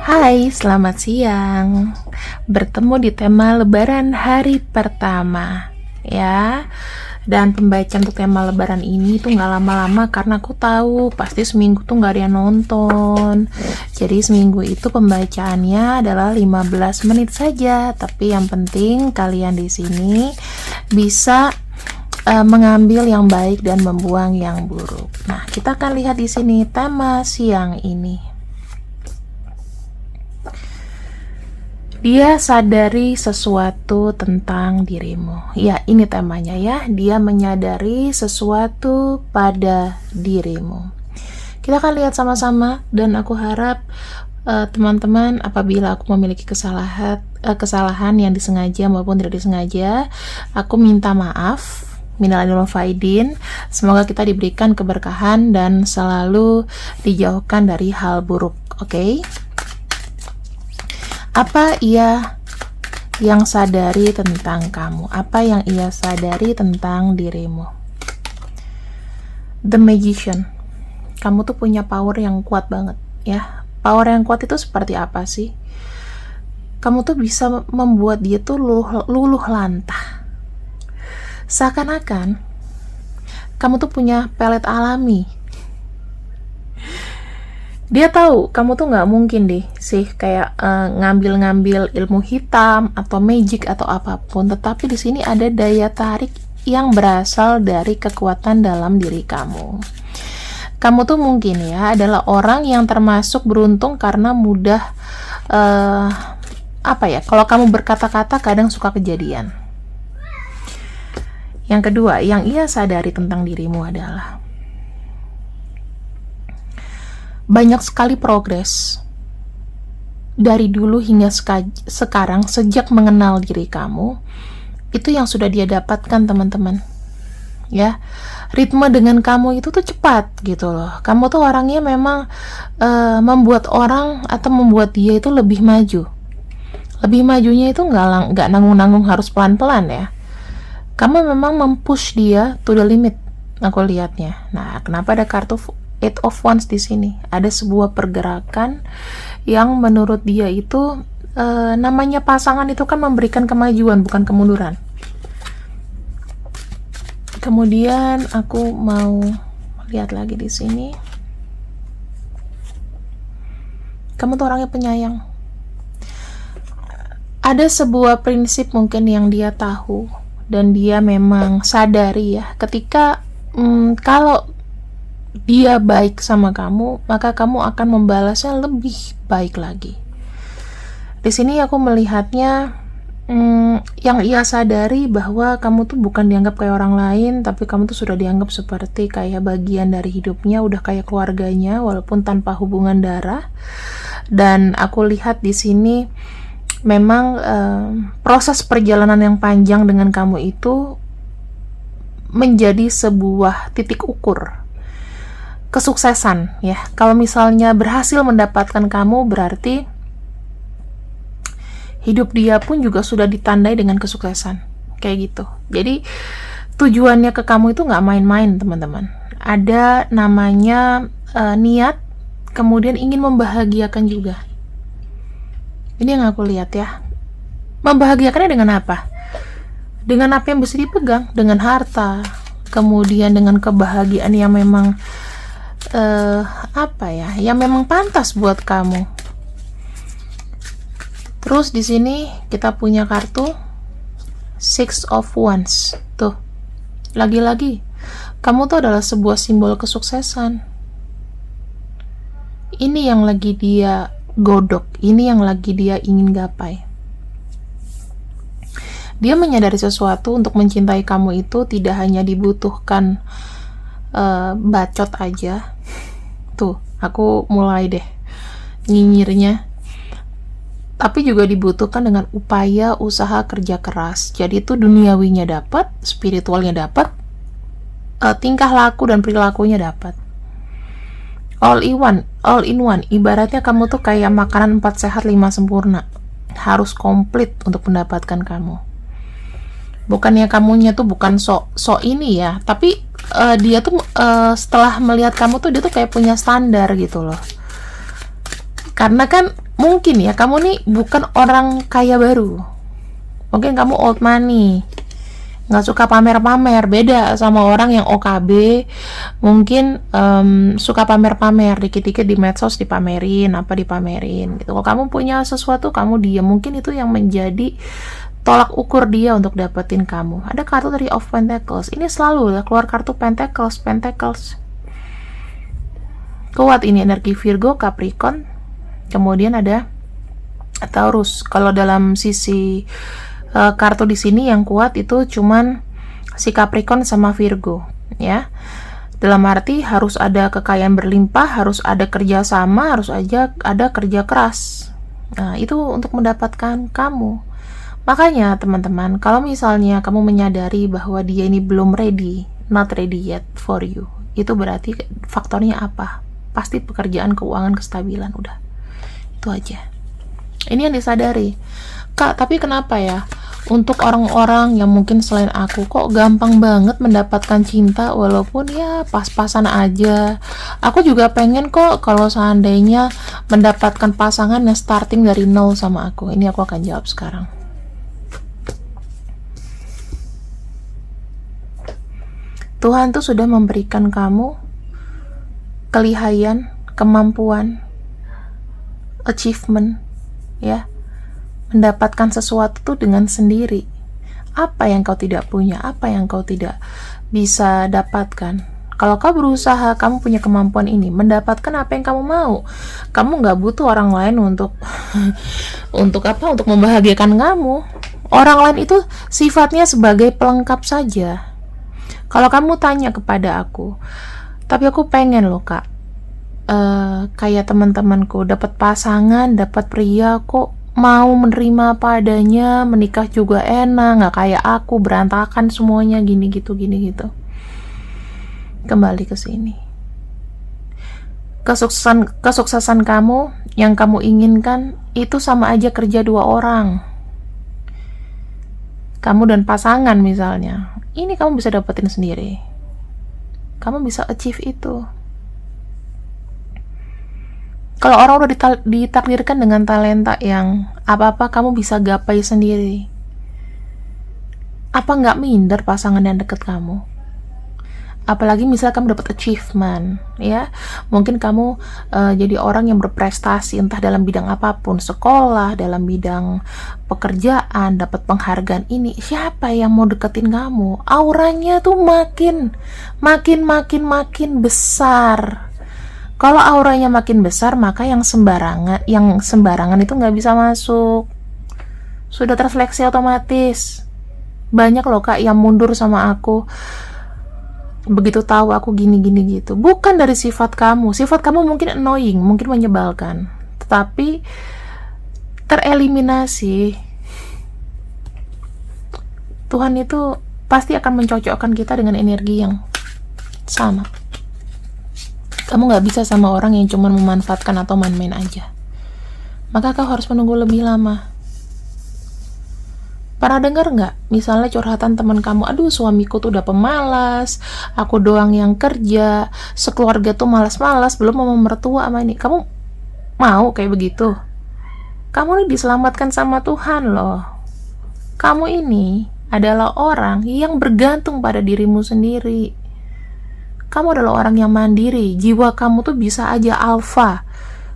Hai, selamat siang. Bertemu di tema Lebaran hari pertama, ya. Dan pembacaan untuk tema Lebaran ini tuh nggak lama-lama karena aku tahu pasti seminggu tuh nggak ada yang nonton. Jadi seminggu itu pembacaannya adalah 15 menit saja. Tapi yang penting kalian di sini bisa mengambil yang baik dan membuang yang buruk. Nah, kita akan lihat di sini tema siang ini. Dia sadari sesuatu tentang dirimu. Ya, ini temanya ya. Dia menyadari sesuatu pada dirimu. Kita akan lihat sama-sama dan aku harap teman-teman apabila aku memiliki kesalahan yang disengaja maupun tidak disengaja, aku minta maaf. Minal aidin wal faidin. Semoga kita diberikan keberkahan dan selalu dijauhkan dari hal buruk. Oke? Apa ia yang sadari tentang kamu? Apa yang ia sadari tentang dirimu? The Magician. Kamu tuh punya power yang kuat banget, ya. Power yang kuat itu seperti apa sih? Kamu tuh bisa membuat dia tuh luluh lantah. Seakan-akan kamu tuh punya pelet alami. Dia tahu kamu tuh nggak mungkin deh sih kayak ngambil-ngambil ilmu hitam atau magic atau apapun, tetapi di sini ada daya tarik yang berasal dari kekuatan dalam diri kamu. Kamu tuh mungkin ya adalah orang yang termasuk beruntung karena mudah kalau kamu berkata-kata kadang suka kejadian. Yang kedua, yang ia sadari tentang dirimu adalah banyak sekali progres dari dulu hingga sekarang sejak mengenal diri kamu. Itu yang sudah dia dapatkan, teman-teman. Ya, ritme dengan kamu itu tuh cepat gitu loh. Kamu tuh orangnya memang membuat orang atau membuat dia itu lebih maju. Lebih majunya itu nggak nanggung-nanggung, harus pelan-pelan ya. Kamu memang mempush dia to the limit. Aku lihatnya. Nah, kenapa ada kartu Eight of Wands di sini? Ada sebuah pergerakan yang menurut dia itu namanya pasangan itu kan memberikan kemajuan bukan kemunduran. Kemudian aku mau lihat lagi di sini. Kamu tuh orangnya penyayang. Ada sebuah prinsip mungkin yang dia tahu dan dia memang sadari ya, ketika kalau dia baik sama kamu, maka kamu akan membalasnya lebih baik lagi. Di sini aku melihatnya yang ia sadari bahwa kamu tuh bukan dianggap kayak orang lain, tapi kamu tuh sudah dianggap seperti kayak bagian dari hidupnya, udah kayak keluarganya walaupun tanpa hubungan darah. Dan aku lihat di sini memang proses perjalanan yang panjang dengan kamu itu menjadi sebuah titik ukur kesuksesan ya. Kalau misalnya berhasil mendapatkan kamu, berarti hidup dia pun juga sudah ditandai dengan kesuksesan kayak gitu. Jadi tujuannya ke kamu itu nggak main-main, teman-teman. Ada namanya niat, kemudian ingin membahagiakan juga. Ini yang aku lihat ya. Membahagiakannya dengan apa? Dengan apa yang bisa dipegang, dengan harta, kemudian dengan kebahagiaan yang memang yang memang pantas buat kamu. Terus di sini kita punya kartu Six of Wands. Tuh, lagi-lagi kamu tuh adalah sebuah simbol kesuksesan. Ini yang lagi dia godok, ini yang lagi dia ingin gapai. Dia menyadari sesuatu. Untuk mencintai kamu itu tidak hanya dibutuhkan bacot aja. Tuh, aku mulai deh nyinyirnya. Tapi juga dibutuhkan dengan upaya, usaha, kerja keras. Jadi itu duniawinya dapat, spiritualnya dapat, tingkah laku dan perilakunya dapat. All in one. Ibaratnya kamu tuh kayak makanan 4 sehat 5 sempurna. Harus komplit untuk mendapatkan kamu. Bukannya kamunya tuh bukan sok ini ya, tapi dia tuh setelah melihat kamu tuh dia tuh kayak punya standar gitu loh. Karena kan Mungkin ya, kamu nih bukan orang kaya baru. Mungkin kamu old money, nggak suka pamer-pamer, beda sama orang yang OKB. Mungkin suka pamer-pamer, dikit-dikit di medsos dipamerin, apa dipamerin gitu. Kalau kamu punya sesuatu, kamu diam. Mungkin itu yang menjadi tolak ukur dia untuk dapetin kamu. Ada kartu dari of Pentacles, ini selalu keluar kartu Pentacles. Kuat ini energi Virgo, Capricorn. Kemudian ada Taurus. Kalau dalam sisi kartu di sini yang kuat itu cuman si Capricorn sama Virgo, ya. Dalam arti harus ada kekayaan berlimpah, harus ada kerjasama, harus aja ada kerja keras. Nah, itu untuk mendapatkan kamu. Makanya teman-teman, kalau misalnya kamu menyadari bahwa dia ini belum ready, not ready yet for you, itu berarti faktornya apa? Pasti pekerjaan, keuangan, kestabilan, udah. Itu aja. Ini yang disadari. Kak, tapi kenapa ya? Untuk orang-orang yang mungkin selain aku, kok gampang banget mendapatkan cinta walaupun ya pas-pasan aja. Aku juga pengen kok kalau seandainya mendapatkan pasangan yang starting dari nol sama aku. Ini aku akan jawab sekarang. Tuhan tuh sudah memberikan kamu kelihayan, kemampuan, achievement, ya, mendapatkan sesuatu tuh dengan sendiri. Apa yang kau tidak punya, apa yang kau tidak bisa dapatkan. Kalau kau berusaha, kamu punya kemampuan ini, mendapatkan apa yang kamu mau. Kamu nggak butuh orang lain untuk untuk apa? Untuk membahagiakan kamu. Orang lain itu sifatnya sebagai pelengkap saja. Kalau kamu tanya kepada aku, tapi aku pengen loh kak, kayak teman-temanku dapat pasangan, dapat pria kok mau menerima apa adanya, menikah juga enak, nggak kayak aku berantakan semuanya gini gitu. Kembali ke sini. Kesuksesan kamu yang kamu inginkan itu sama aja kerja 2 orang. Kamu dan pasangan misalnya, ini kamu bisa dapetin sendiri. Kamu bisa achieve itu. Kalau orang udah ditakdirkan dengan talenta yang apa-apa kamu bisa gapai sendiri, apa nggak minder pasangan yang deket kamu? Apalagi misalnya kamu dapat achievement, ya, mungkin kamu jadi orang yang berprestasi entah dalam bidang apapun, sekolah, dalam bidang pekerjaan, dapat penghargaan ini, siapa yang mau deketin kamu? Auranya tuh makin besar. Kalau auranya makin besar, maka yang sembarangan itu nggak bisa masuk. Sudah terseleksi otomatis. Banyak loh kak yang mundur sama aku begitu tahu aku gini gitu. Bukan dari sifat kamu mungkin annoying, mungkin menyebalkan, tetapi tereliminasi. Tuhan itu pasti akan mencocokkan kita dengan energi yang sama. Kamu gak bisa sama orang yang cuma memanfaatkan atau main-main aja, maka kau harus menunggu lebih lama. Pernah dengar nggak, misalnya curhatan teman kamu, aduh suamiku tuh udah pemalas, aku doang yang kerja, sekeluarga tuh malas-malas, belum mau mertua sama ini. Kamu mau kayak begitu? Kamu ini diselamatkan sama Tuhan loh. Kamu ini adalah orang yang bergantung pada dirimu sendiri. Kamu adalah orang yang mandiri, jiwa kamu tuh bisa aja alfa.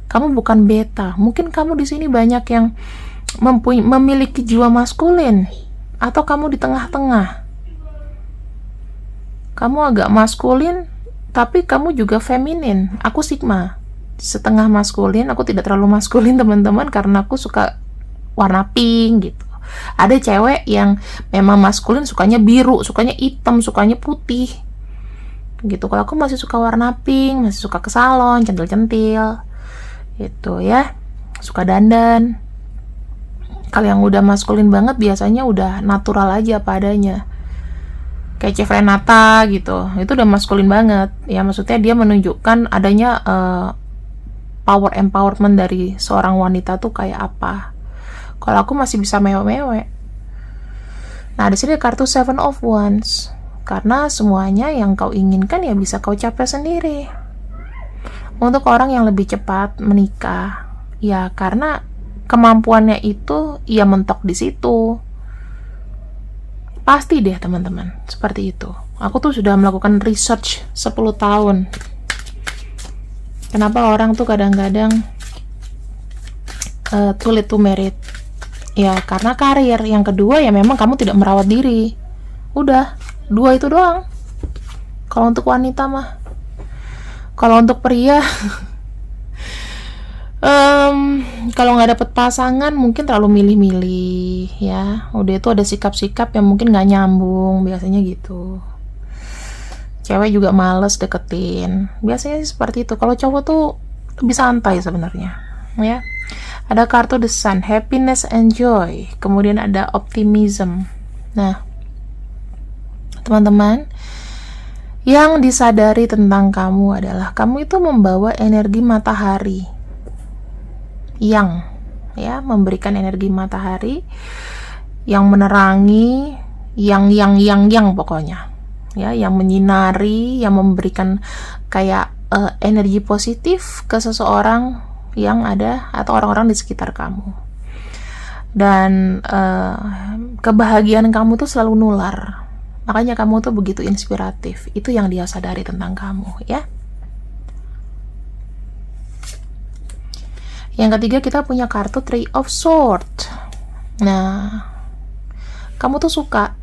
Kamu bukan beta. Mungkin kamu di sini banyak yang memiliki jiwa maskulin, atau kamu di tengah-tengah. Kamu agak maskulin tapi kamu juga feminin. Aku sigma, setengah maskulin. Aku tidak terlalu maskulin teman-teman, karena aku suka warna pink gitu. Ada cewek yang memang maskulin, sukanya biru, sukanya hitam, sukanya putih gitu. Kalau aku masih suka warna pink, masih suka ke salon, centil-centil gitu ya, suka dandan. Kalau yang udah maskulin banget biasanya udah natural aja apa adanya, kayak Chef Renata gitu, itu udah maskulin banget ya. Maksudnya dia menunjukkan adanya power empowerment dari seorang wanita tuh kayak apa. Kalau aku masih bisa mewek-mewek. Nah di sini kartu Seven of Wands, karena semuanya yang kau inginkan ya bisa kau capai sendiri. Untuk orang yang lebih cepat menikah, Ya karena kemampuannya itu ya mentok di situ. Pasti deh teman-teman, seperti itu. Aku tuh sudah melakukan research 10 tahun. Kenapa orang tuh kadang-kadang too late to married? Ya karena karir. Yang kedua ya memang kamu tidak merawat diri. Udah, 2 itu doang. Kalau untuk wanita mah. Kalau untuk pria kalau nggak dapet pasangan mungkin terlalu milih-milih ya. Udah itu ada sikap-sikap yang mungkin nggak nyambung, biasanya gitu. Cewek juga males deketin, biasanya sih seperti itu. Kalau cowok tuh lebih santai sebenarnya ya. Ada kartu The Sun, happiness and joy, kemudian ada optimism. Nah teman-teman, yang disadari tentang kamu adalah kamu itu membawa energi matahari, yang ya memberikan energi matahari yang menerangi, yang pokoknya ya, yang menyinari, yang memberikan kayak energi positif ke seseorang yang ada atau orang-orang di sekitar kamu. Dan kebahagiaan kamu tuh selalu nular, makanya kamu tuh begitu inspiratif. Itu yang dia sadari tentang kamu ya. Yang ketiga kita punya kartu Three of Swords. Nah, kamu tuh suka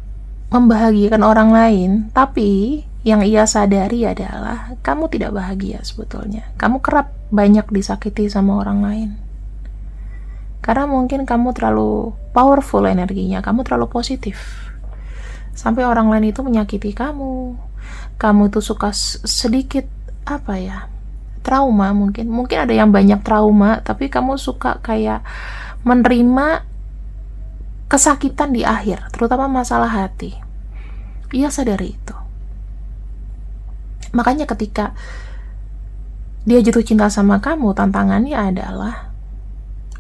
membahagiakan orang lain, tapi yang ia sadari adalah kamu tidak bahagia sebetulnya. Kamu kerap banyak disakiti sama orang lain. Karena mungkin kamu terlalu powerful energinya, kamu terlalu positif. Sampai orang lain itu menyakiti kamu. Kamu tuh suka sedikit apa ya? Trauma mungkin ada yang banyak trauma, tapi kamu suka kayak menerima kesakitan di akhir, terutama masalah hati. Ia sadari itu. Makanya ketika dia jatuh cinta sama kamu, tantangannya adalah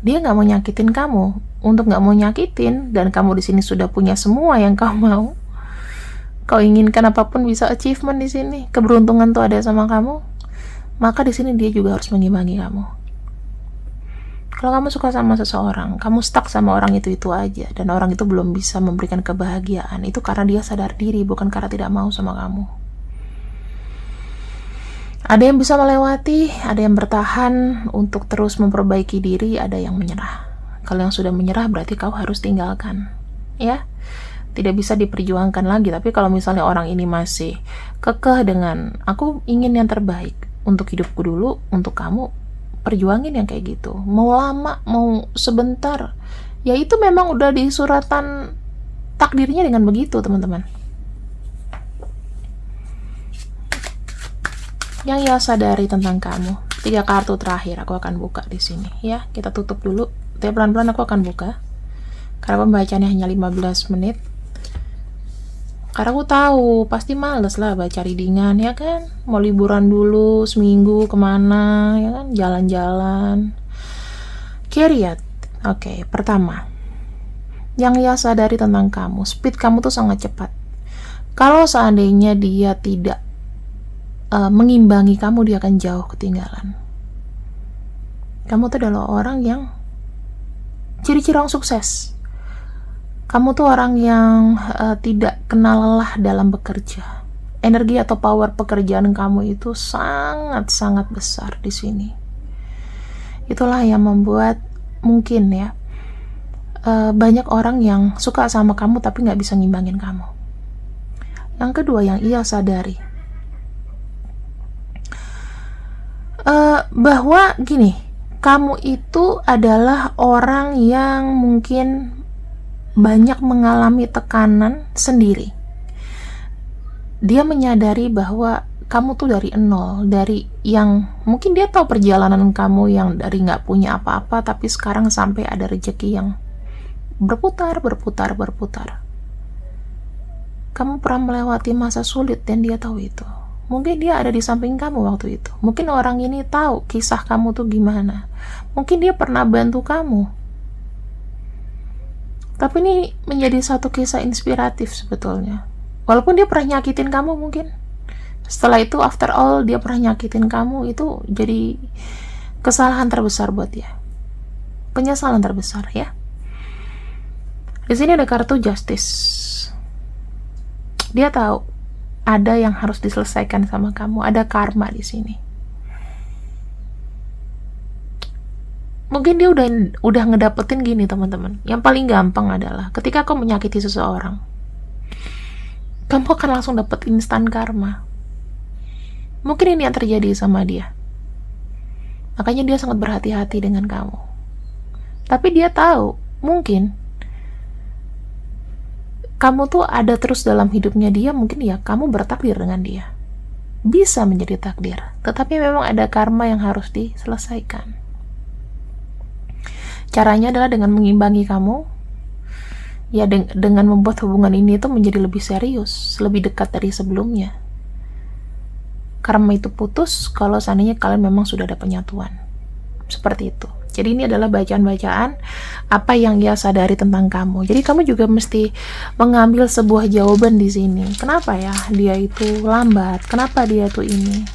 dia nggak mau nyakitin kamu. Untuk nggak mau nyakitin, dan kamu di sini sudah punya semua yang kau mau, kau inginkan apapun bisa achievement di sini, keberuntungan tuh ada sama kamu. Maka di sini dia juga harus mengimbangi kamu. Kalau kamu suka sama seseorang, kamu stuck sama orang itu aja, dan orang itu belum bisa memberikan kebahagiaan, itu karena dia sadar diri, bukan karena tidak mau sama kamu. Ada yang bisa melewati, ada yang bertahan untuk terus memperbaiki diri, ada yang menyerah. Kalau yang sudah menyerah berarti kau harus tinggalkan, ya. Tidak bisa diperjuangkan lagi. Tapi kalau misalnya orang ini masih kekeh dengan aku ingin yang terbaik untuk hidupku dulu, untuk kamu, perjuangin yang kayak gitu. Mau lama, mau sebentar, ya itu memang udah di suratan takdirnya dengan begitu, teman-teman. Yang ia sadari tentang kamu. 3 kartu terakhir aku akan buka di sini ya. Kita tutup dulu. Tapi pelan-pelan aku akan buka. Karena pembacaannya hanya 15 menit. Karena aku tahu pasti males lah baca readingan ya kan. Mau liburan dulu seminggu kemana ya kan, jalan-jalan. Chariot. Oke, pertama, yang ia sadari tentang kamu, speed kamu tuh sangat cepat. Kalau seandainya dia tidak mengimbangi kamu, dia akan jauh ketinggalan. Kamu tuh adalah orang yang ciri-ciri orang sukses. Kamu tuh orang yang tidak kenal lelah dalam bekerja. Energi atau power pekerjaan kamu itu sangat-sangat besar di sini. Itulah yang membuat mungkin ya banyak orang yang suka sama kamu tapi nggak bisa ngimbangin kamu. Yang kedua yang ia sadari, bahwa gini, kamu itu adalah orang yang mungkin banyak mengalami tekanan sendiri. Dia menyadari bahwa kamu tuh dari nol, dari yang mungkin dia tahu perjalanan kamu yang dari nggak punya apa-apa, tapi sekarang sampai ada rezeki yang berputar. Kamu pernah melewati masa sulit dan dia tahu itu. Mungkin dia ada di samping kamu waktu itu. Mungkin orang ini tahu kisah kamu tuh gimana. Mungkin dia pernah bantu kamu. Tapi ini menjadi satu kisah inspiratif sebetulnya. Walaupun dia pernah nyakitin kamu mungkin. Setelah itu, after all, dia pernah nyakitin kamu, itu jadi kesalahan terbesar buat dia. penyesalan terbesar ya. Di sini ada kartu Justice. Dia tahu ada yang harus diselesaikan sama kamu, ada karma di sini. Mungkin dia udah ngedapetin gini teman-teman. Yang paling gampang adalah ketika kamu menyakiti seseorang, kamu akan langsung dapet instan karma. Mungkin ini yang terjadi sama dia. Makanya dia sangat berhati-hati dengan kamu. Tapi dia tahu, mungkin kamu tuh ada terus dalam hidupnya dia, mungkin ya kamu bertakdir dengan dia. Bisa menjadi takdir, tetapi memang ada karma yang harus diselesaikan. Caranya adalah dengan mengimbangi kamu, ya dengan membuat hubungan ini tuh menjadi lebih serius, lebih dekat dari sebelumnya. Karma itu putus kalau seandainya kalian memang sudah ada penyatuan. Seperti itu. Jadi ini adalah bacaan-bacaan apa yang dia sadari tentang kamu. Jadi kamu juga mesti mengambil sebuah jawaban di sini. Kenapa ya dia itu lambat? Kenapa dia tuh ini?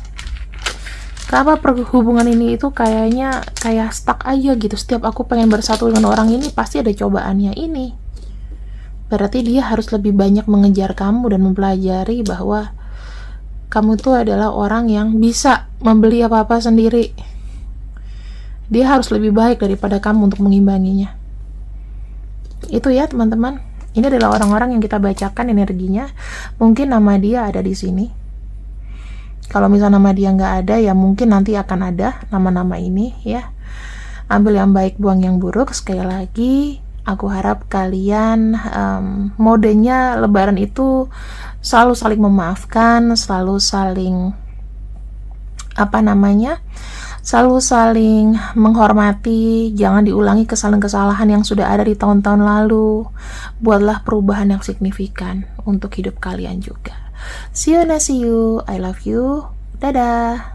Kenapa perhubungan ini itu kayaknya kayak stuck aja gitu. Setiap aku pengen bersatu dengan orang ini pasti ada cobaannya ini. Berarti dia harus lebih banyak mengejar kamu dan mempelajari bahwa kamu tuh adalah orang yang bisa membeli apa-apa sendiri. Dia harus lebih baik daripada kamu untuk mengimbanginya. Itu ya teman-teman. Ini adalah orang-orang yang kita bacakan energinya. Mungkin nama dia ada di sini. Kalau misalnya nama dia nggak ada, ya mungkin nanti akan ada nama-nama ini ya. Ambil yang baik, buang yang buruk. Sekali lagi, aku harap kalian modenya Lebaran itu selalu saling memaafkan, selalu saling selalu saling menghormati, jangan diulangi kesalahan-kesalahan yang sudah ada di tahun-tahun lalu. Buatlah perubahan yang signifikan untuk hidup kalian juga. See you, I love you. Dadah.